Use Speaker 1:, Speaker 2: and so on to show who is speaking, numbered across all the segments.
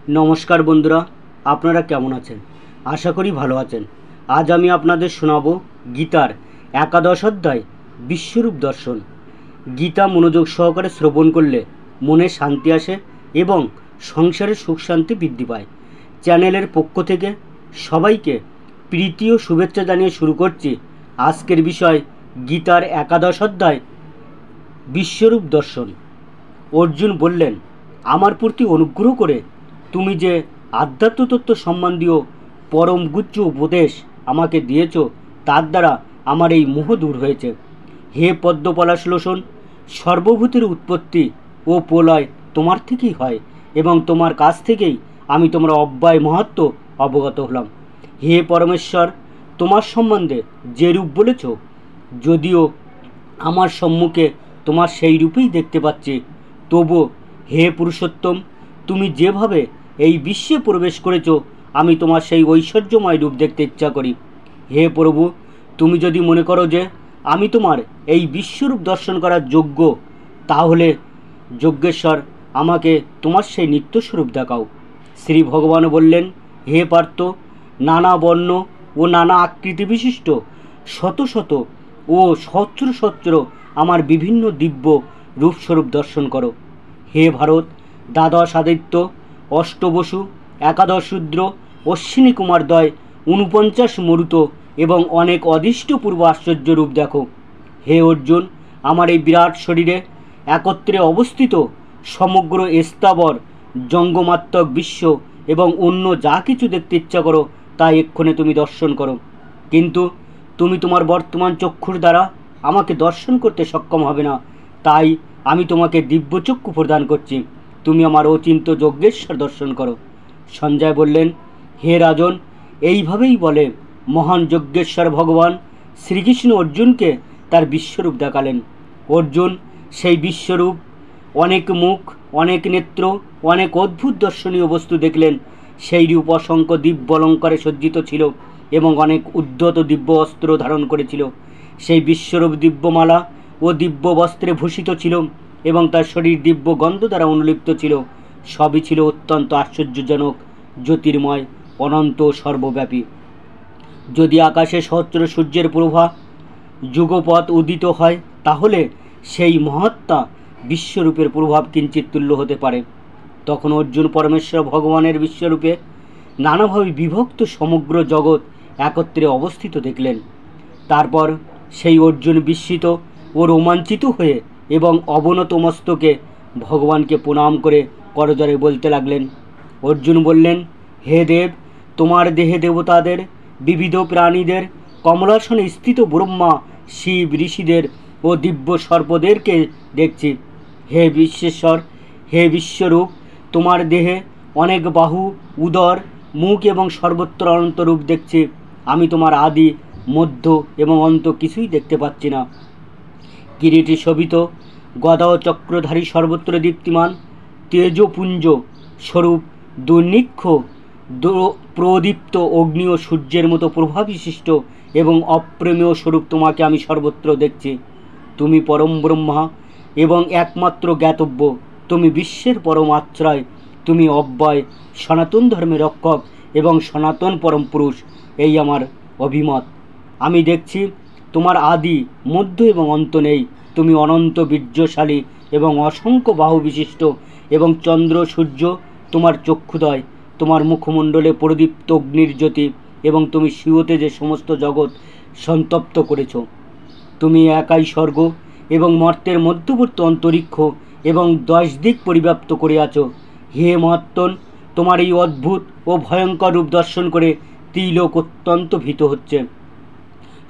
Speaker 1: নমস্কার বন্ধুরা, আপনারা কেমন আছেন? আশা করি ভালো আছেন। আজ আমি আপনাদের শোনাবো গীতার একাদশ অধ্যায় বিশ্বরূপ দর্শন। গীতা মনোযোগ সহকারে শ্রবণ করলে মনে শান্তি আসে এবং সংসারে সুখ শান্তি বৃদ্ধি পায়। চ্যানেলের পক্ষ থেকে সবাইকে প্রীতি ও শুভেচ্ছা জানিয়ে শুরু করছি আজকের বিষয় গীতার একাদশ অধ্যায় বিশ্বরূপ দর্শন। অর্জুন বললেন, আমার প্রতি অনুগ্রহ করে তুমি যে আধ্যাত্মতত্ত্ব সম্বন্ধীয় পরম গুচ্ছ উপদেশ আমাকে দিয়েছ, তার দ্বারা আমার এই মোহ দূর হয়েছে। হে পদ্মপলাশলোচন, সর্বভূতের উৎপত্তি ও প্রলয় তোমার থেকেই হয় এবং তোমার কাছ থেকেই আমি তোমার অব্যয় মাহাত্ম্য অবগত হলাম। হে পরমেশ্বর, তোমার সম্বন্ধে যে রূপ বলেছ, যদিও আমার সম্মুখে তোমার সেই রূপেই দেখতে পাচ্ছি, তবু হে পুরুষোত্তম, তুমি যেভাবে এই বিশ্বে প্রবেশ করেছ, আমি তোমার সেই ঐশ্বর্যময় রূপ দেখতে ইচ্ছা করি। হে প্রভু, তুমি যদি মনে করো যে আমি তোমার এই বিশ্বরূপ দর্শন করার যোগ্য, তাহলে যজ্ঞেশ্বর আমাকে তোমার সেই নিত্যস্বরূপ দেখাও। শ্রী ভগবান বললেন, হে পার্থ, নানা বর্ণ ও নানা আকৃতি বিশিষ্ট শত শত ও সহস্র সহস্র আমার বিভিন্ন দিব্য রূপস্বরূপ দর্শন করো। হে ভারত, দ্বাদশ আদিত্য, অষ্টবসু, একাদশ রুদ্র, অশ্বিনী কুমারদ্বয়, ৪৯ মরুত এবং অনেক অদৃষ্টপূর্ব আশ্চর্য রূপ দেখো। হে অর্জুন, আমার এই বিরাট শরীরে একত্রে অবস্থিত সমগ্র স্থাবর জঙ্গমাত্মক বিশ্ব এবং অন্য যা কিছু দেখতে ইচ্ছা করো তা এক্ষণে তুমি দর্শন করো, কিন্তু তুমি তোমার বর্তমান চক্ষুর দ্বারা আমাকে দর্শন করতে সক্ষম হবে না। তাই আমি তোমাকে দিব্যচক্ষু প্রদান করছি, তুমি আমার অচিন্ত্য যজ্ঞেশ্বর দর্শন করো। সঞ্জয় বললেন, হে রাজন, এইভাবেই বলে মহান যজ্ঞেশ্বর ভগবান শ্রীকৃষ্ণ অর্জুনকে তার বিশ্বরূপ দেখালেন। অর্জুন সেই বিশ্বরূপ, অনেক মুখ, অনেক নেত্র, অনেক অদ্ভুত দর্শনীয় বস্তু দেখলেন। সেই রূপ অসংখ্য দিব্য অলঙ্কারে সজ্জিত ছিল এবং অনেক উদ্ধত দিব্য অস্ত্র ধারণ করেছিল। সেই বিশ্বরূপ দিব্যমালা ও দিব্য বস্ত্রে ভূষিত ছিল এবং তার শরীর দিব্য গন্ধ দ্বারা অনুলিপ্ত ছিল। সবই ছিল অত্যন্ত আশ্চর্যজনক, জ্যোতির্ময়, অনন্ত, সর্বব্যাপী। যদি আকাশে সহস্র সূর্যের প্রভা যুগপৎ উদিত হয়, তাহলে সেই মহাত্মা বিশ্বরূপের প্রভাব কিঞ্চিত তুল্য হতে পারে। তখন অর্জুন পরমেশ্বর ভগবানের বিশ্বরূপে নানাভাবে বিভক্ত সমগ্র জগৎ একত্রে অবস্থিত দেখলেন। তারপর সেই অর্জুন বিস্মিত ও রোমাঞ্চিত হয়ে এবং অবনত মস্তকে ভগবানকে প্রণাম করে করজোড়ে বলতে লাগলেন। অর্জুন বললেন, হে দেব, তোমার দেহে দেবতাদের, বিবিধ প্রাণীদের, কমলাসনে স্থিত ব্রহ্মা, শিব, ঋষিদের ও দিব্য সর্পদেরকে দেখছি। হে বিশ্বেশ্বর, হে বিশ্বরূপ, তোমার দেহে অনেক বাহু, উদর, মুখ এবং সর্বত্র অনন্ত রূপ দেখছি। আমি তোমার আদি, মধ্য এবং অন্ত কিছুই দেখতে পাচ্ছি না। কিরীটি শোভিত, গদা ও চক্রধারী, সর্বত্র দীপ্তিমান, তেজপুঞ্জ স্বরূপ, দুর্নিক্ষ প্রদীপ্ত অগ্নি ও সূর্যের মতো প্রভাবিশিষ্ট এবং অপ্রেমেয় স্বরূপ তোমাকে আমি সর্বত্র দেখছি। তুমি পরম ব্রহ্মা এবং একমাত্র জ্ঞাতব্য, তুমি বিশ্বের পরম আশ্রয়, তুমি অব্যয়, সনাতন ধর্মের রক্ষক এবং সনাতন পরম পুরুষ। এই আমার অভিমত। আমি দেখছি তোমার আদি, মধ্য এবং অন্ত নেই। তুমি অনন্ত বীর্যশালী এবং অসংখ্য বাহু বিশিষ্ট এবং চন্দ্র সূর্য তোমার চক্ষুদয়, তোমার মুখমণ্ডলে প্রদীপ্ত অগ্নির জ্যোতি এবং তুমি স্বীয়তে যে সমস্ত জগৎ সন্তপ্ত করেছ। তুমি একাই স্বর্গ এবং মর্তের মধ্যবর্তী অন্তরিক্ষ এবং 10 দিক পরিব্যাপ্ত করে আছো। হে মহাত্মন, তোমার এই অদ্ভুত ও ভয়ঙ্কর রূপ দর্শন করে ত্রিলোক অত্যন্ত ভীত হচ্ছে।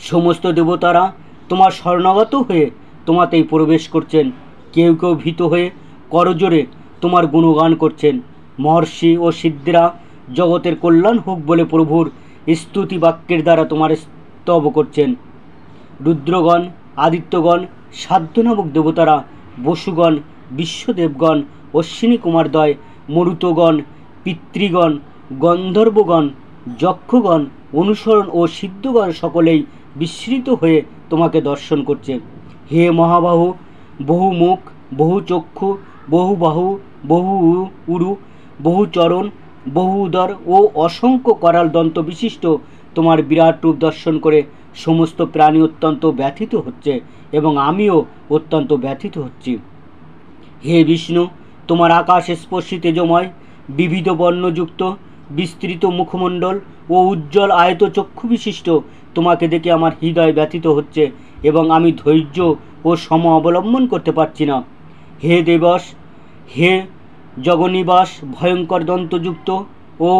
Speaker 1: সমস্ত দেবতারা তোমার শরণাগত হয়ে তোমাতেই প্রবেশ করছেন। কেউ কেউ ভীত হয়ে করজোড়ে তোমার গুণগান করছেন। মহর্ষি ও সিদ্ধরা জগতের কল্যাণ হোক বলে প্রভুর স্তুতি বাক্যের দ্বারা তোমার স্তব করছেন। রুদ্রগণ, আদিত্যগণ, সাধ্য নামক দেবতারা, বসুগণ, বিশ্বদেবগণ, অশ্বিনী কুমারদ্বয়, মরুতগণ, পিতৃগণ, গন্ধর্বগণ, যক্ষগণ, অনুসরণ ও সিদ্ধগণ সকলেই বিস্মৃত হয়ে তোমাকে দর্শন করছে। হে মহাবাহু, বহু মুখ, বহু চক্ষু, বহু বাহু, বহু উরু, বহু চরণ বহু উদর ও অসংখ্য করাল দন্ত বিশিষ্ট তোমার বিরাট রূপ দর্শন করে সমস্ত প্রাণী অত্যন্ত ব্যথিত হচ্ছে এবং আমিও অত্যন্ত ব্যথিত হচ্ছি। হে বিষ্ণু, তোমার আকাশ স্পর্শী তেজময় বিবিধ বর্ণযুক্ত বিস্তৃত মুখমণ্ডল ও উজ্জ্বল আয়ত চক্ষু বিশিষ্ট তোমাকে দেখে আমার হৃদয় ব্যথিত হচ্ছে এবং আমি ধৈর্য ও সম অবলম্বন করতে পারছি না। হে দেবস, হে জগনিবাস, ভয়ঙ্কর দন্তযুক্ত ও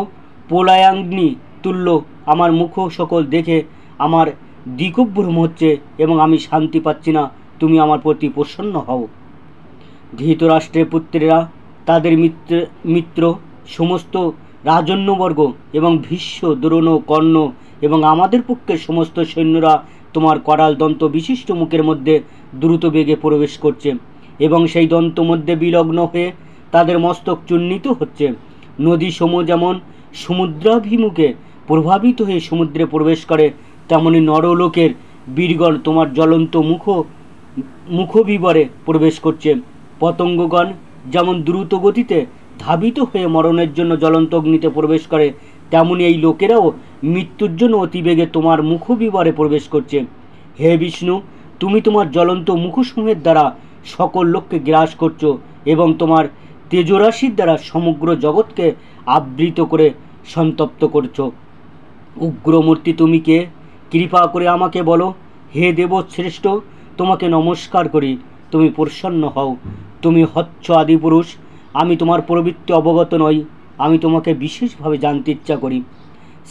Speaker 1: পোলায়াগ্নি তুল্য আমার মুখ সকল দেখে আমার দিকভ্রম হচ্ছে এবং আমি শান্তি পাচ্ছি না। তুমি আমার প্রতি প্রসন্ন হও। ধৃতরাষ্ট্রের পুত্রেরা, তাদের মিত্র সমস্ত রাজন্যবর্গ এবং ভীষ্ম, দ্রোণ, কর্ণ এবং আমাদের পক্ষের সমস্ত সৈন্যরা তোমার করাল দন্ত বিশিষ্ট মুখের মধ্যে দ্রুত বেগে প্রবেশ করছে এবং সেই দন্ত মধ্যে বিলগ্ন হয়ে তাদের মস্তক চূর্ণিত হচ্ছে। নদী সমূহ যেমন সমুদ্রাভিমুখে প্রভাবিত হয়ে সমুদ্রে প্রবেশ করে, তেমনি নরলোকের বীরগণ তোমার জ্বলন্ত মুখবিবরে প্রবেশ করছে। পতঙ্গগণ যেমন দ্রুত গতিতে ধাবিত হয়ে মরণের জন্য জ্বলন্ত অগ্নিতে প্রবেশ করে, তেমনি এই লোকেরাও মৃত্যুর জন্য অতিবেগে তোমার মুখবিবরে প্রবেশ করছে। হে বিষ্ণু, তুমি তোমার জ্বলন্ত মুখসমূহের দ্বারা সকল লোককে গ্রাস করছো এবং তোমার তেজরাশির দ্বারা সমগ্র জগৎকে আবৃত করে সন্তপ্ত করছো। উগ্রমূর্তি তুমি কে? কৃপা করে আমাকে বলো। হে দেবশ্রেষ্ঠ, তোমাকে নমস্কার করি, তুমি প্রসন্ন হও। তুমি হচ্ছ আদিপুরুষ। আমি তোমার প্রবৃত্তি অবগত নই, আমি তোমাকে বিশেষভাবে জানতে ইচ্ছা করি।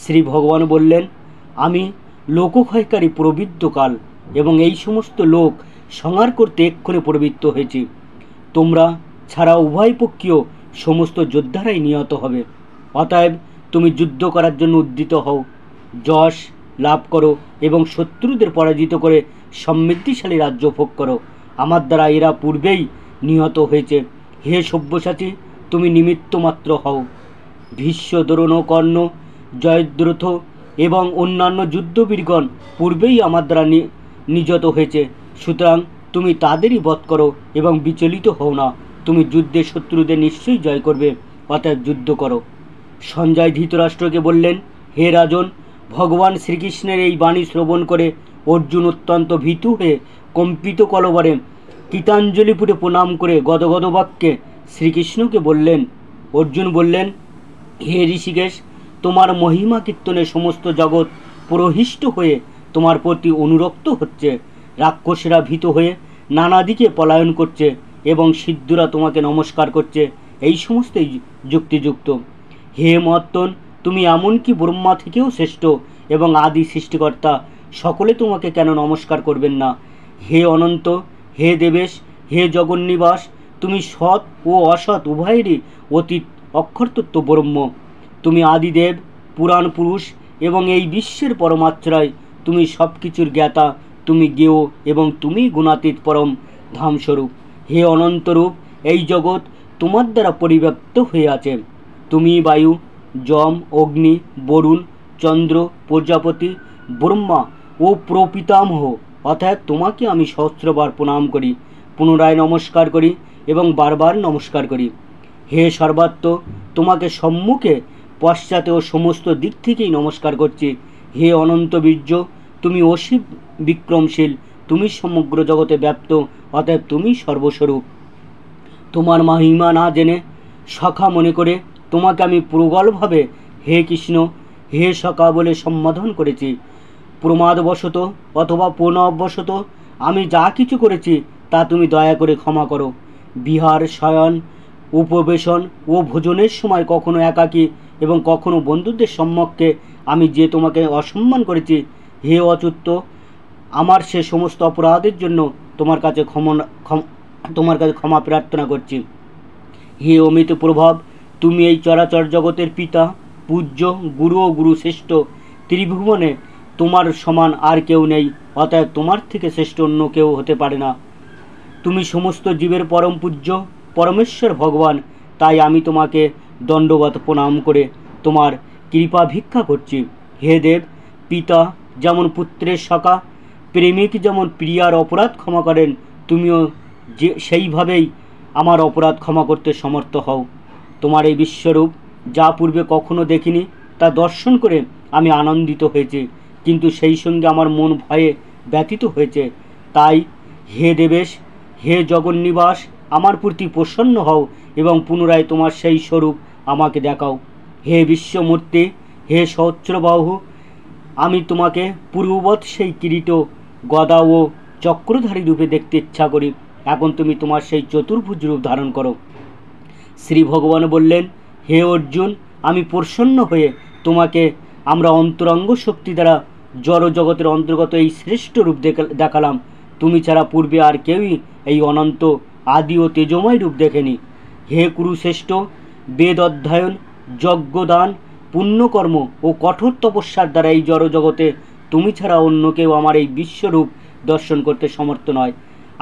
Speaker 1: শ্রী ভগবান বললেন, আমি লোকক্ষয়কারী প্রবৃদ্ধকাল এবং এই সমস্ত লোক সংহার করতে এক্ষুনি প্রবৃত্ত হয়েছি। তোমরা ছাড়া উভয় পক্ষীয় সমস্ত যোদ্ধারাই নিহত হবে। অতএব তুমি যুদ্ধ করার জন্য উদ্যত হও, যশ লাভ করো এবং শত্রুদের পরাজিত করে সমৃদ্ধিশালী রাজ্য ভোগ করো। আমার দ্বারা এরা পূর্বেই নিহত হয়েছে। হে সব্যসাচী, তুমি নিমিত্ত মাত্র হও। ভীষ্ম, দ্রোণ, কর্ণ, জয়দ্রথ এবং অন্যান্য যুদ্ধবীরগণ পূর্বেই আমার দ্বারা নিহত হয়েছে। সুতরাং তুমি তাদেরই বধ করো এবং বিচলিত হও না। তুমি যুদ্ধে শত্রুদের নিশ্চয়ই জয় করবে, অতএব যুদ্ধ করো। সঞ্জয় ধৃতরাষ্ট্রকে বললেন, হে রাজন, ভগবান শ্রীকৃষ্ণের এই বাণী শ্রবণ করে অর্জুন অত্যন্ত ভীতু হয়ে কম্পিত কলবরে কৃতাঞ্জলিপুরে প্রণাম করে গদগদ বাক্যে শ্রীকৃষ্ণকে বললেন। অর্জুন বললেন, হে ঋষিকেশ, তোমার মহিমা কীর্তনে সমস্ত জগৎ প্রহিষ্ট হয়ে তোমার প্রতি অনুরক্ত হচ্ছে। রাক্ষসেরা ভীত হয়ে নানা দিকে পলায়ন করছে এবং সিদ্ধরা তোমাকে নমস্কার করছে। এই সমস্তই যুক্তিযুক্ত। হে মর্তন, তুমি এমনকি ব্রহ্মা থেকেও শ্রেষ্ঠ এবং আদি সৃষ্টিকর্তা, সকলে তোমাকে কেন নমস্কার করবেন না? হে অনন্ত, হে দেবেশ, হে জগন্নিবাস, তুমি সৎ ও অসৎ উভয়েরই অতীত অক্ষরতত্ত্ব ব্রহ্ম। তুমি আদিদেব, পুরাণ পুরুষ এবং এই বিশ্বের পরমাশ্রয়। তুমি সব কিছুর জ্ঞাতা, তুমি জ্ঞেয় এবং তুমি গুণাতীত পরম ধামস্বরূপ। হে অনন্তরূপ, এই জগৎ তোমার দ্বারা পরিব্যাপ্ত হয়ে আছে। তুমি বায়ু, যম, অগ্নি, বরুণ, চন্দ্র, প্রজাপতি, ব্রহ্মা ও প্রপিতামহ। অর্থাৎ তোমাকে আমি সহস্রবার প্রণাম করি, পুনরায় নমস্কার করি এবং বারবার নমস্কার করি। হে সর্বাত্ম, তোমাকে সম্মুখে, পশ্চাতে ও সমস্ত দিক থেকেই নমস্কার করছি। হে অনন্ত বীর্য, তুমি অসীম বিক্রমশীল, তুমি সমগ্র জগতে ব্যাপ্ত, অতএব তুমি সর্বস্বরূপ। তোমার মহিমা না জেনে সখা মনে করে তোমাকে আমি প্রবলভাবে হে কৃষ্ণ, হে সখা বলে সম্বোধন করেছি। প্রমাদবশত অথবা প্রণববশত আমি যা কিছু করেছি তা তুমি দয়া করে ক্ষমা করো। বিহার, শয়ন, উপবেশন ও ভোজনের সময় কখনো একাকী এবং কখনো বন্ধুদের সম্মুখে আমি যে তোমাকে অসম্মান করেছি, হে অচ্যুত, আমার সে সমস্ত অপরাধের জন্য তোমার কাছে ক্ষমা প্রার্থনা করছি। হে অমিত প্রভাব, তুমি এই চরাচর জগতের পিতা, পূজ্য, গুরু ও গুরু শ্রেষ্ঠ। ত্রিভুবনে তোমার সমান আর কেউ নেই, অতএব তোমার থেকে শ্রেষ্ঠ অন্য কেউ হতে পারে না। তুমি সমস্ত জীবের পরম পূজ্য, পরমেশ্বর ভগবান। তাই আমি তোমাকে দণ্ডবত প্রণাম করে তোমার কৃপা ভিক্ষা করছি। হে দেব, পিতা যেমন পুত্রের সখা, প্রেমিক যেমন প্রিয়ার অপরাধ ক্ষমা করেন, তুমিও সেইভাবেই আমার অপরাধ ক্ষমা করতে সমর্থ হও। তোমার এই বিশ্বরূপ যা পূর্বে কখনো দেখিনি তা দর্শন করে আমি আনন্দিত হয়েছি, কিন্তু সেই সঙ্গে আমার মন ভয়ে ব্যথিত হয়েছে। তাই হে দেবেশ, হে জগন্নিবাস, আমার প্রতি প্রসন্ন হও এবং পুনরায় তোমার সেই স্বরূপ আমাকে দেখাও। হে বিশ্বমূর্তি, হে সহস্রবাহু, আমি তোমাকে পূর্ববৎ সেই কিরীট, গদা ও চক্রধারী রূপে দেখতে ইচ্ছা করি। এখন তুমি তোমার সেই চতুর্ভুজ রূপ ধারণ করো। শ্রী ভগবান বললেন, হে অর্জুন, আমি প্রসন্ন হয়ে তোমাকে আমরা অন্তরঙ্গ শক্তি দ্বারা জড় জগতের অন্তর্গত এই শ্রেষ্ঠ রূপ দেখালাম। তুমি ছাড়া পূর্বে আর কেউই এই অনন্ত আদি ও তেজময় রূপ দেখেনি। হে কুরুশ্রেষ্ঠ, বেদ অধ্যয়ন, যজ্ঞদান, পুণ্যকর্ম ও কঠোর তপস্যার দ্বারা এই জড় জগতে তুমি ছাড়া অন্য কেউ আমার এই বিশ্বরূপ দর্শন করতে সমর্থ নয়।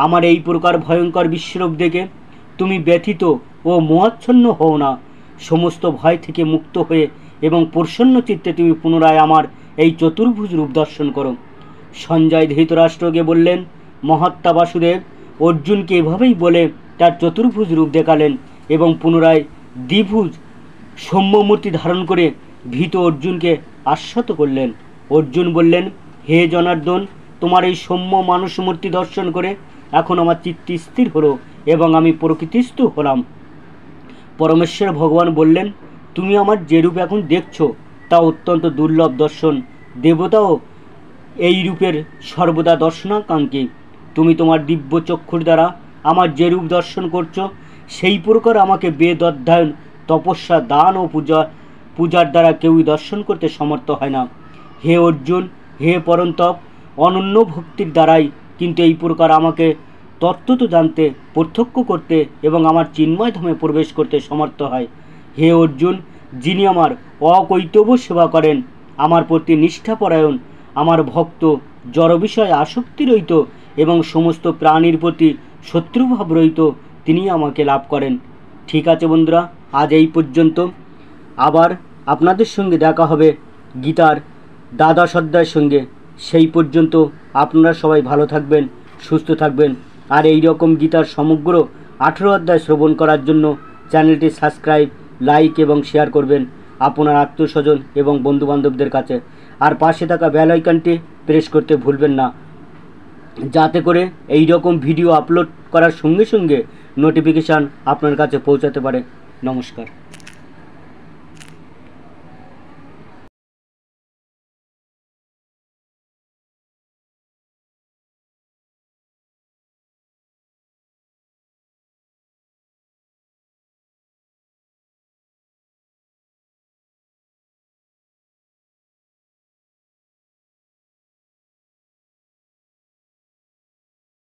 Speaker 1: আমার এই প্রকার ভয়ঙ্কর বিশ্বরূপ দেখে তুমি ব্যথিত ও মোহাচ্ছন্ন হও না। সমস্ত ভয় থেকে মুক্ত হয়ে এবং প্রসন্ন চিত্তে তুমি পুনরায় আমার এই চতুর্ভুজ রূপ দর্শন করো। সঞ্জয় ধৃতরাষ্ট্রকে বললেন, মহাত্মা বাসুদেব অর্জুনকে এভাবেই বলে তার চতুর্ভুজ রূপ দেখালেন এবং পুনরায় দ্বিভুজ সৌম্যমূর্তি ধারণ করে ভীত অর্জুনকে আশ্বস্ত করলেন। অর্জুন বললেন, হে জনার্দন, তোমার এই সৌম্য মানুষ মূর্তি দর্শন করে এখন আমার চিত্ত স্থির হলো এবং আমি প্রকৃতিস্থ হলাম। পরমেশ্বর ভগবান বললেন, তুমি আমার যে রূপ এখন দেখছো তা অত্যন্ত দুর্লভ দর্শন। দেবতাও এই রূপের সর্বদা দর্শনাকাঙ্ক্ষী। তুমি তোমার দিব্য চক্ষুর দ্বারা আমার যে রূপ দর্শন করছো সেই প্রকার আমাকে বেদ অধ্যয়ন, তপস্যা, দান ও পূজার দ্বারা কেউই দর্শন করতে সমর্থ হয় না। হে অর্জুন, হে পরন্তপ, অনন্য ভক্তির দ্বারাই কিন্তু এই প্রকার আমাকে তত্ত্বত জানতে, প্রত্যক্ষ করতে এবং আমার চিন্ময় ধামে প্রবেশ করতে সমর্থ হয়। হে অর্জুন, যিনি আমার অকৈতব্য সেবা করেন, আমার প্রতি নিষ্ঠাপরায়ণ, আমার ভক্ত, জড় বিষয়ে আসক্তি রহিত এবং সমস্ত প্রাণীর প্রতি শত্রুভাব রহিত, তিনি আমাকে লাভ করেন। ঠিক আছে বন্ধুরা, আজ এই পর্যন্ত। আবার আপনাদের সঙ্গে দেখা হবে গীতার দ্বাদশ অধ্যায়ের সঙ্গে। সেই পর্যন্ত আপনারা সবাই ভালো থাকবেন, সুস্থ থাকবেন। আর এই রকম গীতার সমগ্র 18 অধ্যায় শ্রবণ করার জন্য চ্যানেলটি সাবস্ক্রাইব, লাইক এবং শেয়ার করবেন আপনার আত্মীয়স্বজন এবং বন্ধুবান্ধবদের কাছে। আর পাশে থাকা বেল আইকনটি প্রেস করতে ভুলবেন না, যাতে করে এই রকম ভিডিও আপলোড করার সঙ্গে সঙ্গে নোটিফিকেশান আপনার কাছে পৌঁছাতে পারে। নমস্কার।